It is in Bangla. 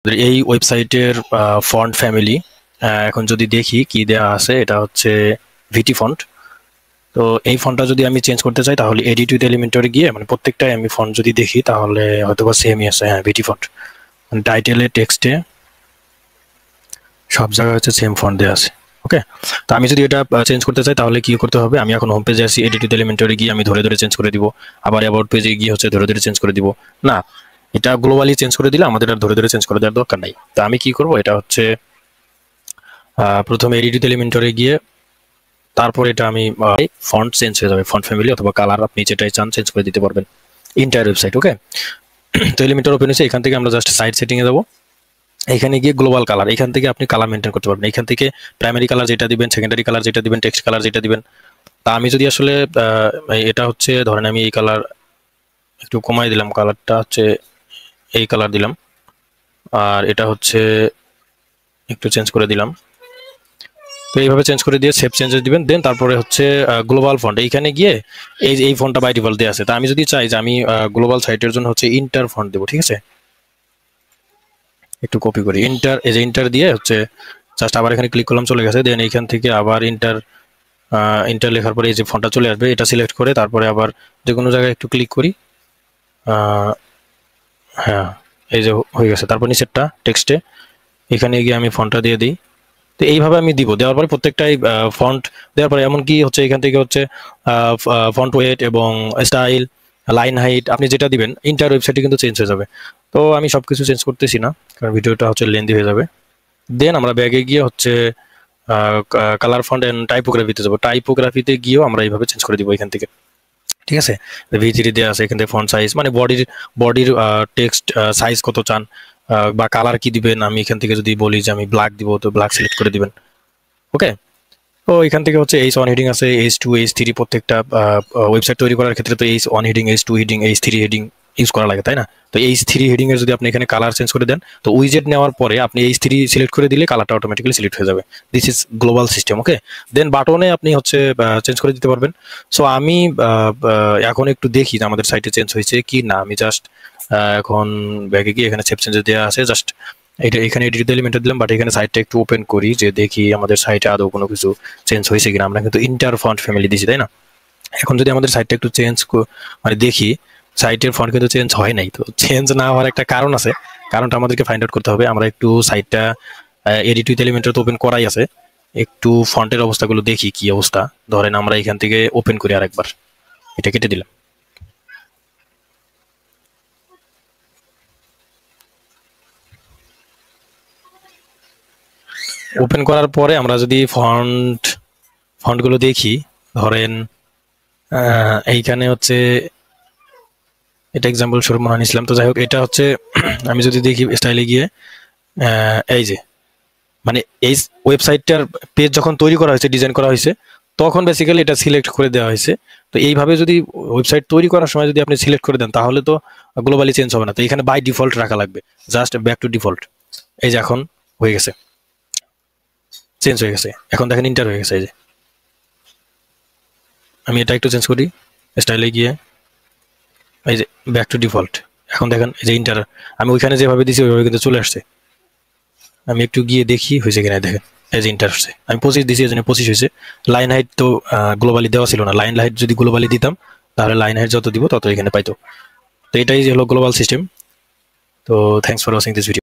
এই ওয়েবসাইটের ফন্ট ফ্যামিলি এখন যদি দেখি কি দেওয়া আছে, এটা হচ্ছে ভিটি ফন্ট। তো এই ফন্টটা যদি আমি চেঞ্জ করতে চাই তাহলে এডিট উইথ এলিমেন্টরে গিয়ে মানে প্রত্যেকটাই আমি ফন্ট যদি দেখি তাহলে হয়তো বা সেমই আছে। হ্যাঁ, ভিটি ফন্ট টাইটেলে টেক্সটে সব জায়গায় হচ্ছে সেম ফন্ট দেওয়া আছে। ওকে, তো আমি যদি এটা চেঞ্জ করতে চাই তাহলে কি করতে হবে, আমি এখন হোম পেজে আসি, এডিট উইথ এলিমেন্টরে গিয়ে আমি ধরে ধরে চেঞ্জ করে দিব, আবার অ্যাবাউট পেজে গিয়ে হচ্ছে ধরে ধরে চেঞ্জ করে দিব। না, এটা গ্লোবালি চেঞ্জ করে দিলে আমাদের আর ধরে ধরে চেঞ্জ করে দেওয়ার দরকার নাই। তো আমি কি করব, এটা হচ্ছে প্রথমে এডিট উইথ এলিমেন্টরে গিয়ে তারপর এটা আমি ফন্ট চেঞ্জ হয়ে যাবে, ফন্ট ফ্যামিলি অথবা কালার আপনি যেটাই চান চেঞ্জ করে দিতে পারবেন ইন্টায়ার ওয়েবসাইট। ওকে, তো এলিমেন্টর ওপেন হয়েছে, এখান থেকে আমরা জাস্ট সাইড সেটিংয়ে যাবো। এখানে গিয়ে গ্লোবাল কালার, এখান থেকে আপনি কালার মেনটেন করতে পারবেন। এখান থেকে প্রাইমারি কালার যেটা দিবেন, সেকেন্ডারি কালার যেটা দিবেন, টেক্সট কালার যেটা দিবেন। তা আমি যদি আসলে এটা হচ্ছে ধরেন আমি এই কালার একটু কমাই দিলাম, কালারটা হচ্ছে এই কালার দিলাম, আর এটা হচ্ছে একটু চেঞ্জ করে দিলাম। তো এইভাবে চেঞ্জ করে দিয়ে সেভ চেঞ্জেস দিবেন। দেন তারপরে হচ্ছে গ্লোবাল ফন্ট, এইখানে গিয়ে এই ফন্টটা বাই ডিফল্ট দেওয়া আছে। তা আমি যদি চাই যে আমি গ্লোবাল সাইটের জন্য হচ্ছে ইন্টার ফন্ট দেবো, ঠিক আছে, একটু কপি করি ইন্টার, এই যে ইন্টার দিয়ে হচ্ছে জাস্ট আবার এখানে ক্লিক করলাম, চলে গেছে। দেন এইখান থেকে আবার ইন্টার লেখার পরে এই যে ফন্টটা চলে আসবে, এটা সিলেক্ট করে তারপরে আবার যে কোনো জায়গায় একটু ক্লিক করি। হ্যাঁ, এই যে হয়ে গেছে। তারপর নিচেরটা টেক্সটে এখানে গিয়ে আমি ফন্টটা দিয়ে দিই। তো এইভাবে আমি দিব, দেওয়ার পরে প্রত্যেকটাই ফন্ট দেওয়ার পরে এমনকি হচ্ছে এখান থেকে হচ্ছে ফন্ট ওয়েট এবং স্টাইল, লাইন হাইট আপনি যেটা দিবেন ইন্টার ওয়েবসাইটে কিন্তু চেঞ্জ হয়ে যাবে। তো আমি সবকিছু চেঞ্জ করতেছি না, কারণ ভিডিওটা হচ্ছে লেন্দি হয়ে যাবে। দেন আমরা ব্যাগে গিয়ে হচ্ছে কালার ফন্ট অ্যান্ড টাইপোগ্রাফিতে যাবো। টাইপোগ্রাফিতে গিয়েও আমরা এইভাবে চেঞ্জ করে দিব এখান থেকে, ঠিক আছে। ভি3 দেওয়া আছে, এখান থেকে ফন্ট সাইজ মানে বডির টেক্সট সাইজ কত চান বা কালার কি দিবেন, আমি এখান থেকে যদি বলি যে আমি ব্ল্যাক দিব তো ব্ল্যাক সিলেক্ট করে দিবেন। ওকে, তো এখান থেকে হচ্ছে H1 হেডিং আছে, H2 H3 প্রত্যেকটা ওয়েবসাইট তৈরি করার ক্ষেত্রে তো H1 heading, H2 heading, H3 heading use করা লাগে, তাই না? তো H3 হেডিং এর যদি আপনি এখানে কালার চেঞ্জ করে দেন, তো উইজেট নেওয়ার পরে আপনি H3 সিলেক্ট করে দিলে কালারটা অটোমেটিক্যালি সিলেক্ট হয়ে যাবে। This is global system. Okay, then বাটনে আপনি হচ্ছে চেঞ্জ করে দিতে পারবেন। সো আমি এখন একটু দেখি যে আমাদের সাইটে চেঞ্জ হয়েছে কি না। আমি জাস্ট এখন ব্যাগে গিয়ে এখানে সেভ চেঞ্জেস দেওয়া আছে, জাস্ট এটা এখানে এডিট এলিমেন্টে দিলাম, বাট এখানে সাইটটা একটু ওপেন করি যে দেখি আমাদের সাইটে আদৌ কোনো কিছু চেঞ্জ হয়েছে কিনা। আমরা কিন্তু ইন্টার ফন্ট ফ্যামিলি দিছি, তাই না? এখন যদি আমাদের সাইটটা একটু চেঞ্জ মানে দেখি, সাইটের ফন্ট কিন্তু চেঞ্জ হয় নাই। তো চেঞ্জ না হওয়ার একটা কারণ আছে, কারণটা আমাদেরকে ফাইন্ড আউট করতে হবে। আমরা একটু সাইটটা এডিট উইথ এলিমেন্টে তো ওপেন করাই আছে, একটু ফন্টের অবস্থাগুলো দেখি কি অবস্থা। ধরেন আমরা এখান থেকে ওপেন করি আরেকবার, এটা কেটে দিলাম। ওপেন করার পরে আমরা যদি ফন্টগুলো দেখি, ধরেন এইখানে হচ্ছে এটা এক্সাম্পল স্বরূপ মহান ইসলাম। তো যাই হোক, এটা হচ্ছে আমি যদি দেখি স্টাইলে গিয়ে এই যে মানে এই ওয়েবসাইটটার পেজ যখন তৈরি করা হয়েছে, ডিজাইন করা হয়েছে, তখন বেসিক্যালি এটা সিলেক্ট করে দেওয়া হয়েছে। তো এইভাবে যদি ওয়েবসাইট তৈরি করার সময় যদি আপনি সিলেক্ট করে দেন তাহলে তো গ্লোবালি চেঞ্জ হবে না। তো এখানে বাই ডিফল্ট রাখা লাগবে, জাস্ট ব্যাক টু ডিফল্ট। এই যে এখন হয়ে গেছে, চেঞ্জ হয়ে গেছে। এখন দেখেন ইন্টার হয়ে গেছে। এই যে আমি এটা একটু চেঞ্জ করি স্টাইলে গিয়ে, এই যে ব্যাক টু ডিফল্ট। এখন দেখেন এই যে ইন্টার, আমি ওইখানে যেভাবে দিছি ওইভাবে কিন্তু চলে আসছে। আমি একটু গিয়ে দেখি হয়েছে কিনা, দেখেন এই যে ইন্টার আসছে। আমি 25 দিছি, এই জন্য 25 হয়েছে। লাইন হাইট তো গ্লোবালি দেওয়া ছিল না, লাইন হাইট যদি গ্লোবালি দিতাম তাহলে লাইন হাইট যত দিব তত এখানে পাইতো। তো এটাই হলো গ্লোবাল সিস্টেম। তো thanks for watching this video.